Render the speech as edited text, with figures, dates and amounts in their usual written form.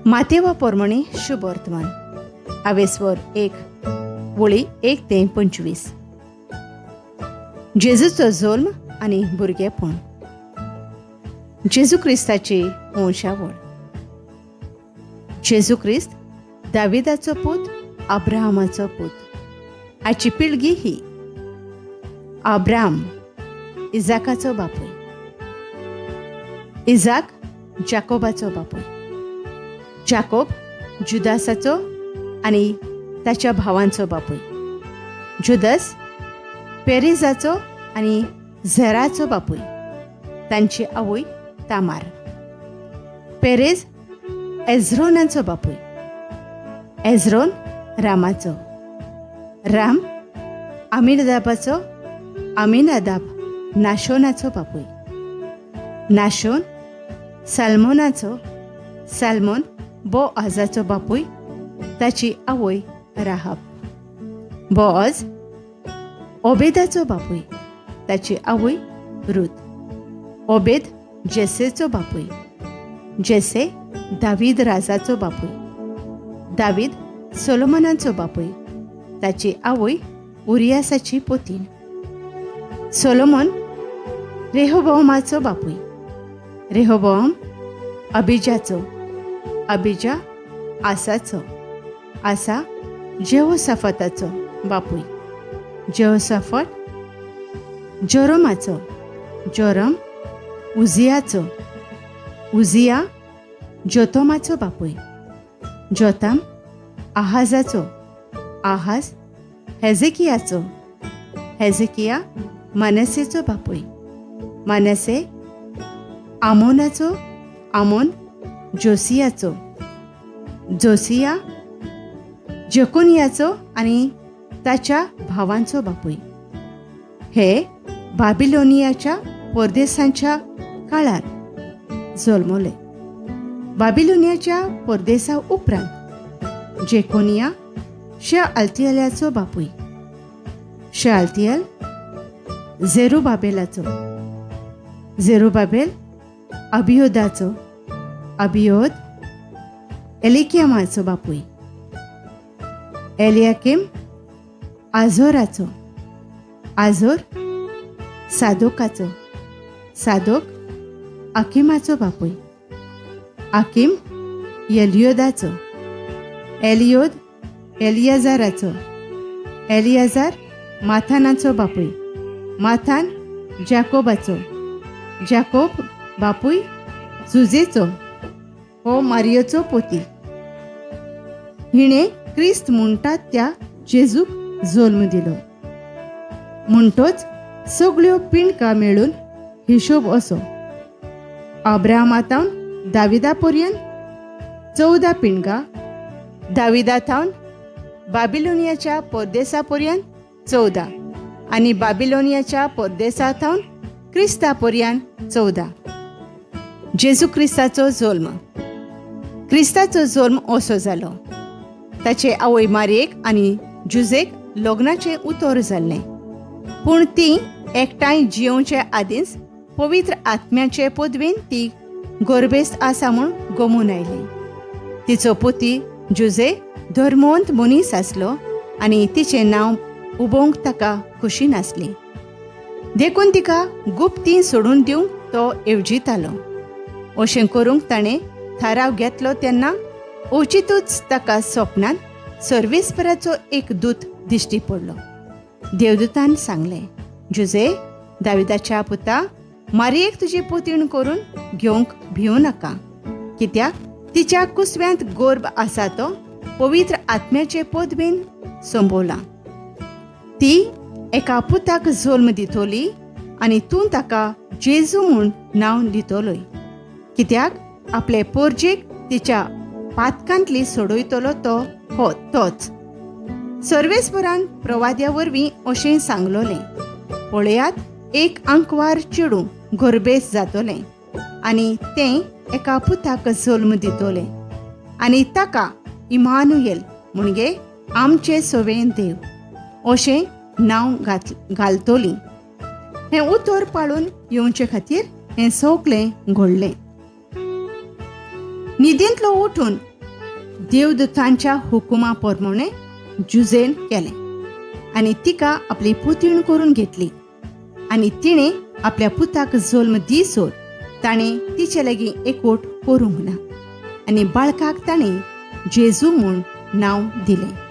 मातेवा पोरमाणे शुभ वर्तमान. अवेस्वर 1 वळी 1 ते 25. जेजूचो जल्म आनी भुरगेपण. जेजू क्रिस्ताची वंशावळ. जेजू क्रिस्त दाविदाचो पूत, अब्राहमाचो पूत. हाची पिळगी ही. अब्राहम इजाकाचो बापूय. इजाक जाकोबाचो बापूय. जाकोब जुदासाचो आनी ताच्या भावांचो बापूय. जुदास पेरेजाचो आनी झेराचो बापूय. तांची आवय तामार. पेरेज एझरोनाचो बापूय. एझरोन रामाचो. राम आमिनादाबाचो. आमिनादाब नाशोनाचो बापूय. नाशोन साल्मोनाचो. साल्मोन बोआजाचो बापूय. ताची आवय राहाब. बोआज ओबेदाचो बापूय. ताची आवय रूत. ओबेद जेसेचो बापूय. जेसे दावीद राजाचो बापूय. दावीद सोलोमोनाचो बापूय. ताची आवय उरियासाची पोतीन. सोलोमोन रेहोबोआमाचो बापूय. रेहोबोआम अबिजाचो. अबिजा आसाचो. आसा जेहोसाफाताचो बापूय. जेहोसाफात जोरामाचो. जोराम उजियाचो. उजिया जोतामाचो बापूय. जोताम आहाजाचो. आहाज हेजेकियाचो. हेजेकिया मनसेचो बापूय. मनसे आमोनाचो. आमोन जोसियाचो. जोसिया जकोनियाचो आनी ताच्या भावांचो बापूय. हे बाबिलोनियाच्या परदेसांच्या काळार जल्मले. बाबिलोनियाच्या परदेसा उपरांत जेकोनिया शेअल्तियेलाचो बापूय. शेअल्तियेल झेरुबाबेलाचो. झेरुबाबेल अबियोदाचो. अबियोद एलिकियामाचो बापूय. एलियाकीम आझोराचो. आझोर सादोकाचो. सादोक आकिमाचो बापूय. आकिम एलियोदाचो. एलियोद एलियाजाराचो. एलियाजार माथानाचो बापूय. माथान जाकोबाचो. जाकोब बापूय जुजेचो. हो मारियोचो पोती. हिणे क्रिस्त म्हणटात त्या जेजूक जल्म दिलो. म्हणटोच सगळ्यो पिणकां मेळून हिशोब असो. अब्राहमातावन दाविदा पर्यंत 14 पिणकां. दाविदातावन बाबिलोनियाच्या परदेसा पर्यंत 14 आनी बाबिलोनियाच्या परदेसातावन क्रिस्ता पर्यंत 14. जेजू क्रिस्ताचो जल्म. क्रिस्ताचो जल्म असो जालो. ताचे आवय मारयेक आनी जुजेक लग्नाचें उतर जाल्लें. पूण ती एकठांय जियोवचे आदींच पवित्र आत्म्याचे पदवेन ती गर्भेस्त आसा म्हूण गमून आयली. तिचो पती जुजे धर्मवंत मनीस आसलो आनी तिचें नांव उबोवंक ताका खुशी नासली. देखून तिका गुप्ती सोडून दिवंक तो येवजितालो. अशें करूंक ताणें थाराव घेतलो तेन्ना ओचितूच ताका स्वप्नांत सर्वेस्पराचो एक दूत दिश्टी पडलो. देवदूतान सांगलें, जुजे, दाविदाच्या पुता, मारयेक तुजी पोतीण करून घेवंक भिवू नाका. कित्याक तिच्या कुसव्यांत गर्भ आसा तो पवित्र आत्म्याचे पदवेन संभोवला. ती एका पुताक जल्म दितली आनी तूं ताका जेजू म्हूण नांव दितलोय. कित्याक आपले पोरजेक तिच्या पातकांतली सोडयतलो तो हो तोच. सर्वेस्परान प्रवाद्या वरवीं अशें सांगलोलें, पळयात एक आंकवार चेडूं गर्भेस्त जातोलें आनी तें एका पुताक जल्म दितोलें आनी ताका इमानुएल म्हणजे आमचे सवें देव अशें नांव घालतलीं. हें उतर पाळून येवचे खातीर हें सगळें घडलें. न्हिदेंतलो उठून देवदूतांच्या हुकुमा प्रमाणे जुजेन केलें आनी तिका आपली पुतण करून घेतली. आनी तिणें आपल्या पुताक जल्म दिसोर ताणें तिचे लागीं एकवट करूंक ना आनी बाळकाक ताणें जेजू म्हूण नांव दिलें.